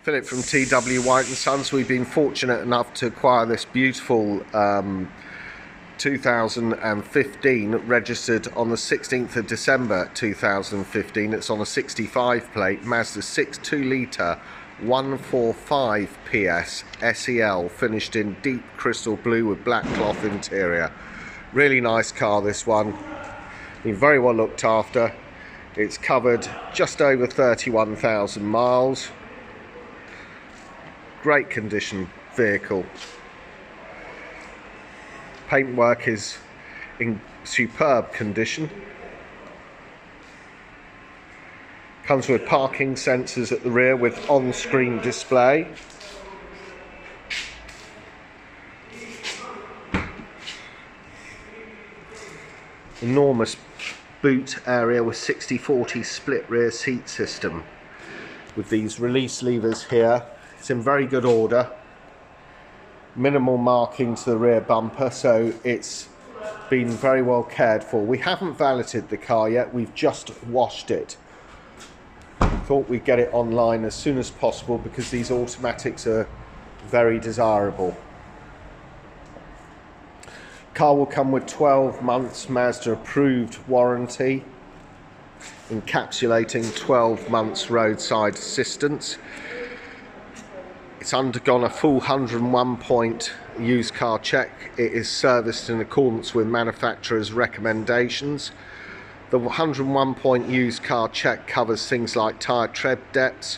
Philip from T.W White Sons. We've been fortunate enough to acquire this beautiful 2015, registered on the 16th of December 2015. It's on a 65 plate Mazda 6 2-litre 145 PS SEL, finished in deep crystal blue with black cloth interior. Really nice car, this one. Been very well looked after. It's covered just over 31,000 miles. Great condition vehicle. Paintwork is in superb condition. Comes with parking sensors at the rear with on-screen display. Enormous boot area with 60/40 split rear seat system with these release levers here. It's in very good order. Minimal marking to the rear bumper, so it's been very well cared for. We haven't valeted the car yet, we've just washed it. Thought we'd get it online as soon as possible because these automatics are very desirable. Car will come with 12 months Mazda approved warranty, encapsulating 12 months roadside assistance. It's undergone a full 101 point used car check. It is serviced in accordance with manufacturer's recommendations. The 101 point used car check covers things like tyre tread depths,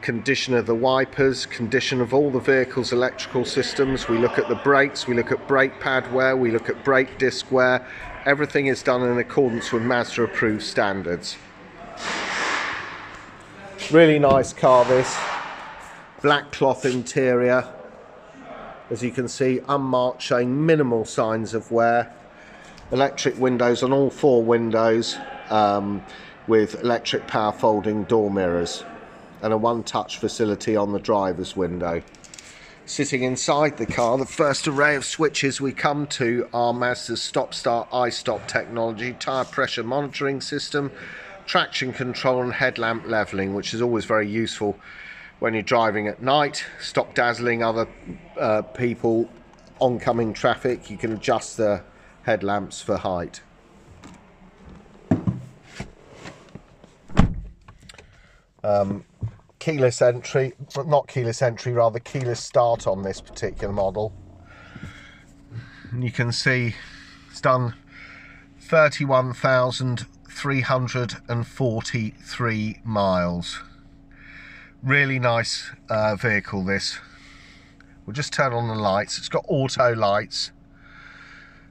condition of the wipers, condition of all the vehicle's electrical systems. We look at the brakes, we look at brake pad wear, we look at brake disc wear. Everything is done in accordance with Mazda approved standards. Really nice car, this. Black cloth interior, as you can see, unmarked, showing minimal signs of wear. Electric windows on all four windows, with electric power folding door mirrors, and a one-touch facility on the driver's window. Sitting inside the car, the first array of switches we come to are Mazda's stop-start i-stop technology, tyre pressure monitoring system, traction control and headlamp levelling, which is always very useful when you're driving at night. Stop dazzling other people, oncoming traffic. You can adjust the headlamps for height. Keyless entry, not keyless entry, rather keyless start on this particular model. And you can see it's done 31,343 miles. Really nice vehicle, this. We'll just turn on the lights. It's got auto lights,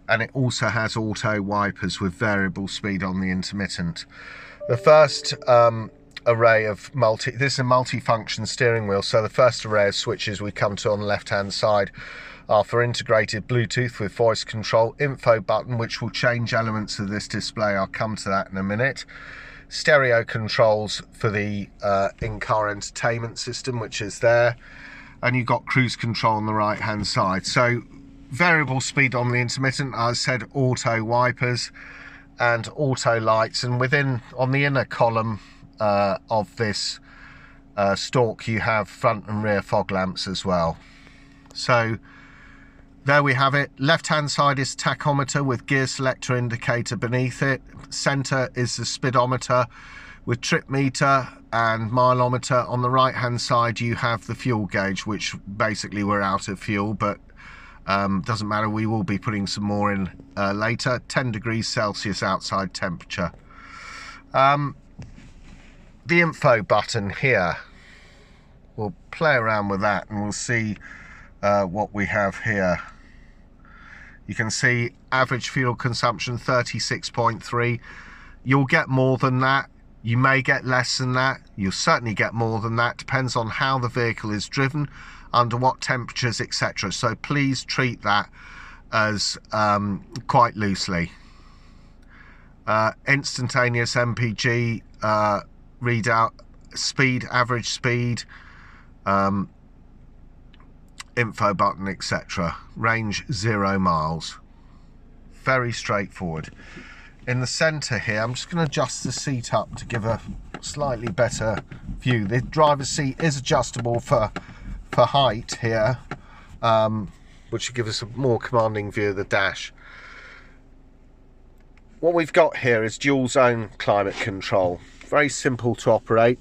and it also has auto wipers with variable speed on the intermittent. The first array of this is a multi-function steering wheel, so the first array of switches we come to on the left hand side are for integrated Bluetooth with voice control, info button which will change elements of this display. I'll come to that in a minute. Stereo controls for the in-car entertainment system, which is there, and you've got cruise control on the right hand side. So variable speed on the intermittent, as I said, auto wipers and auto lights, and on the inner column of this stalk you have front and rear fog lamps as well. So there we have it. Left hand side is tachometer with gear selector indicator beneath it. Center is the speedometer with trip meter and mileometer. On the right hand side you have the fuel gauge, which basically we're out of fuel, but doesn't matter, we will be putting some more in later. 10 degrees Celsius outside temperature. The info button here, we'll play around with that and we'll see what we have here. You can see average fuel consumption 36.3. You'll get more than that, you may get less than that, you'll certainly get more than that. Depends on how the vehicle is driven, under what temperatures, etc. So please treat that as quite loosely. Instantaneous MPG readout, speed, average speed, info button, etc. Range 0 miles. Very straightforward. In the center here, I'm just going to adjust the seat up to give a slightly better view. The driver's seat is adjustable for height here, which will give us a more commanding view of the dash. What we've got here is dual zone climate control. Very simple to operate.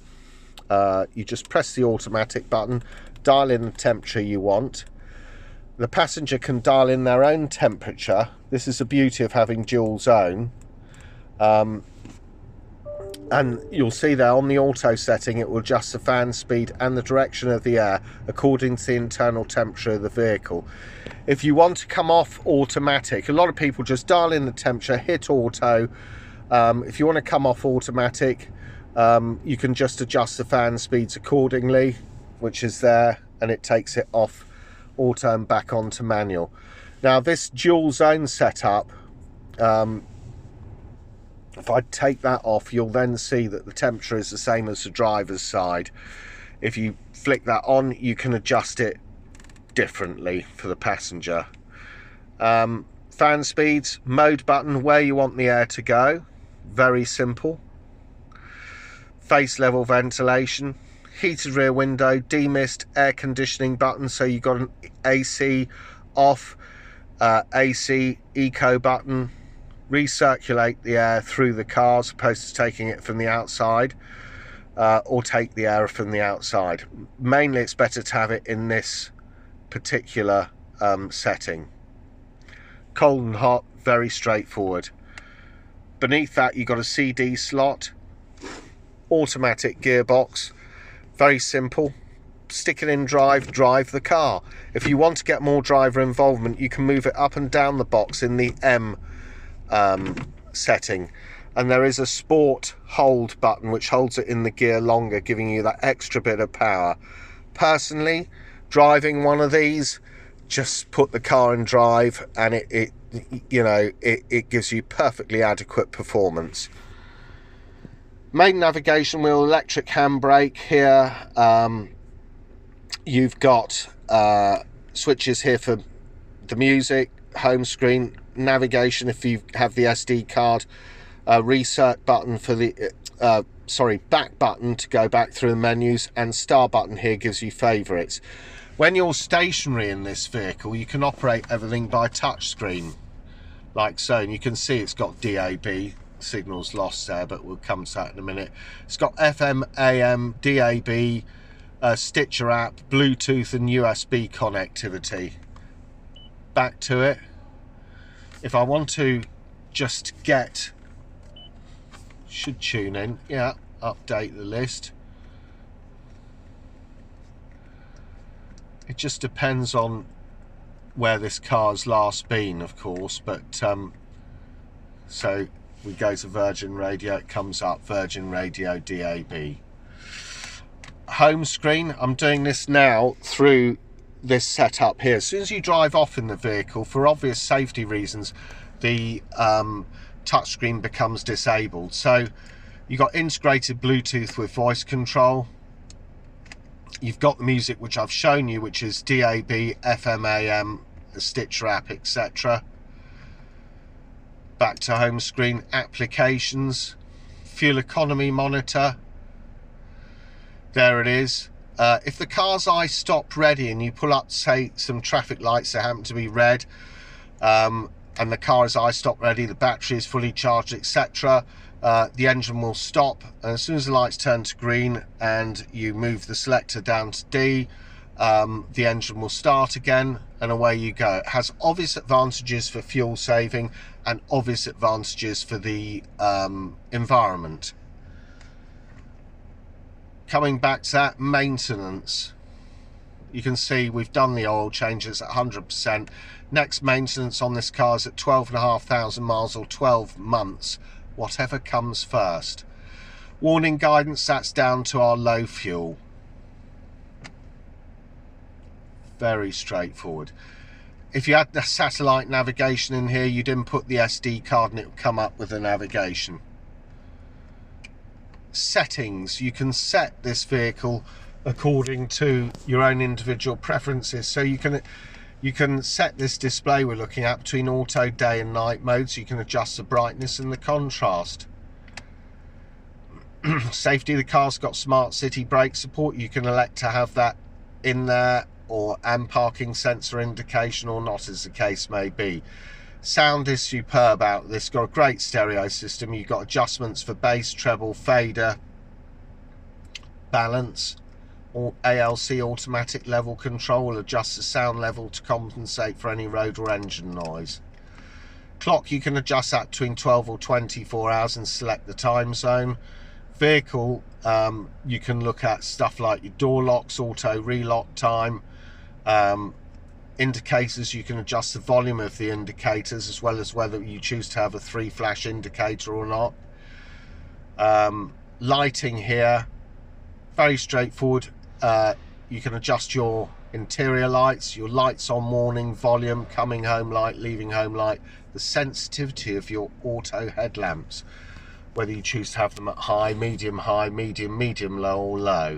You just press the automatic button, dial in the temperature you want. The passenger can dial in their own temperature. This is the beauty of having dual zone. And you'll see there on the auto setting, it will adjust the fan speed and the direction of the air according to the internal temperature of the vehicle. If you want to come off automatic, a lot of people just dial in the temperature, hit auto. If you want to come off automatic, you can just adjust the fan speeds accordingly, which is there, and it takes it off auto and back onto manual. Now this dual zone setup, if I take that off, you'll then see that the temperature is the same as the driver's side. If you flick that on, you can adjust it differently for the passenger. Fan speeds, mode button, where you want the air to go, very simple. Face level ventilation, heated rear window, demist, air conditioning button, so you've got an AC off, AC eco button. Recirculate the air through the car as opposed to taking it from the outside, or take the air from the outside. Mainly it's better to have it in this particular setting. Cold and hot, very straightforward. Beneath that you've got a CD slot, automatic gearbox, very simple. Stick it in drive, drive the car. If you want to get more driver involvement, you can move it up and down the box in the M setting, and there is a sport hold button which holds it in the gear longer, giving you that extra bit of power. Personally, driving one of these, just put the car in drive and it gives you perfectly adequate performance. Main navigation wheel, electric handbrake here. You've got switches here for the music, home screen, navigation if you have the SD card, reset button for the back button to go back through the menus, and star button here gives you favorites. When you're stationary in this vehicle, you can operate everything by touch screen like so, and you can see it's got DAB, signals lost there, but we'll come to that in a minute. It's got FM, AM, DAB, Stitcher app, Bluetooth and USB connectivity. Back to it. If I want to just should tune in, yeah, update the list. It just depends on where this car's last been, of course, but so we go to Virgin Radio, it comes up Virgin Radio DAB. Home screen, I'm doing this now through this setup here. As soon as you drive off in the vehicle, for obvious safety reasons, the touchscreen becomes disabled. So you've got integrated Bluetooth with voice control. You've got the music which I've shown you, which is DAB, FM, AM, the Stitcher app, etc. Back to home screen, applications, fuel economy monitor. There it is. If the car's I-stop ready and you pull up, say, some traffic lights that happen to be red, and the car is I-stop ready, the battery is fully charged, etc., the engine will stop, and as soon as the lights turn to green and you move the selector down to D, the engine will start again, and away you go. It has obvious advantages for fuel saving and obvious advantages for the environment. Coming back to that, maintenance. You can see we've done the oil changes at 100%. Next maintenance on this car is at 12,500 miles or 12 months, whatever comes first. Warning guidance, that's down to our low fuel. Very straightforward. If you had the satellite navigation in here, you'd input the SD card and it would come up with the navigation. Settings, you can set this vehicle according to your own individual preferences, so you can set this display we're looking at between auto, day and night mode, so you can adjust the brightness and the contrast. Safety, the car's got smart city brake support. You can elect to have that in there, and parking sensor indication or not, as the case may be. Sound is superb out this. Got a great stereo system. You've got adjustments for bass, treble, fader, balance, or ALC automatic level control will adjust the sound level to compensate for any road or engine noise. Clock, you can adjust that between 12 or 24 hours and select the time zone. Vehicle, you can look at stuff like your door locks, auto relock time. Indicators, you can adjust the volume of the indicators as well as whether you choose to have a 3-flash indicator or not. Lighting here, very straightforward. You can adjust your interior lights, your lights on warning, volume, coming home light, leaving home light, the sensitivity of your auto headlamps, whether you choose to have them at high, medium, low or low.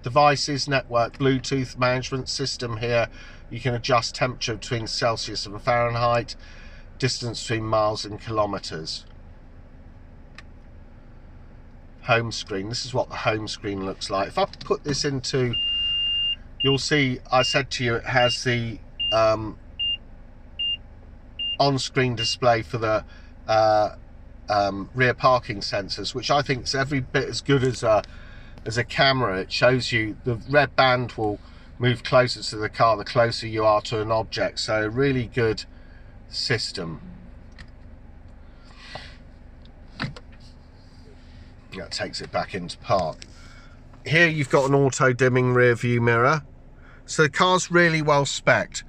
Devices, network, Bluetooth management system here. You can adjust temperature between Celsius and Fahrenheit, distance between miles and kilometers. Home screen, this is what the home screen looks like. If I put this into, you'll see I said to you it has the on-screen display for the rear parking sensors, which I think is every bit as good as a camera. It shows you the red band will move closer to the car the closer you are to an object, so a really good system. That takes it back into park. Here you've got an auto dimming rear view mirror, so the car's really well spec'd.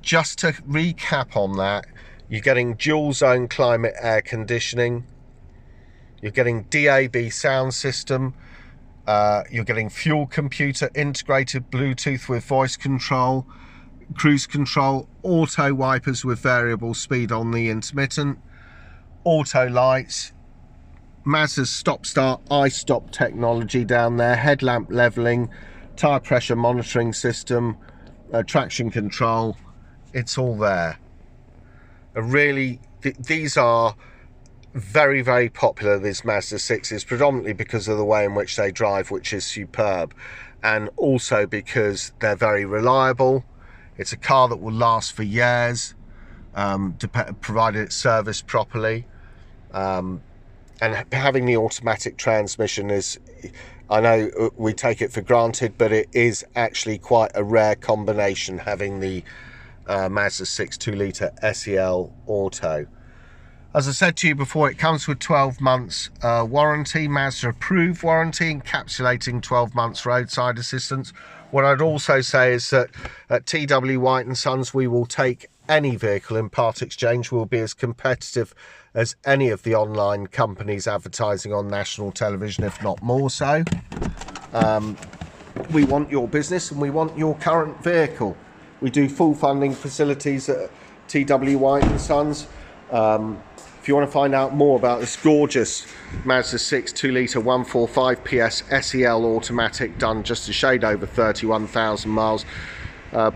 Just to recap on that, you're getting dual zone climate air conditioning, you're getting DAB sound system, you're getting fuel computer, integrated Bluetooth with voice control, cruise control, auto wipers with variable speed on the intermittent, auto lights, Mazda's stop-start I-stop technology down there, headlamp leveling, tyre pressure monitoring system, traction control, it's all there. These are very, very popular, these Mazda 6s, predominantly because of the way in which they drive, which is superb, and also because they're very reliable. It's a car that will last for years, provided it's serviced properly. And having the automatic transmission is, I know we take it for granted, but it is actually quite a rare combination, having the Mazda 6 2-litre SE-L Auto. As I said to you before, it comes with 12 months warranty, Mazda approved warranty, encapsulating 12 months roadside assistance. What I'd also say is that at T.W White Sons, we will take any vehicle in part exchange. We'll be as competitive as any of the online companies advertising on national television, if not more so. We want your business and we want your current vehicle. We do full funding facilities at T.W White Sons. If you want to find out more about this gorgeous Mazda 6 2-litre 145 PS SE-L automatic, done just a shade over 31,000 miles,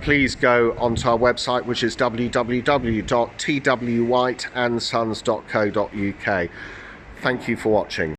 please go onto our website, which is www.twwhiteandsons.co.uk. Thank you for watching.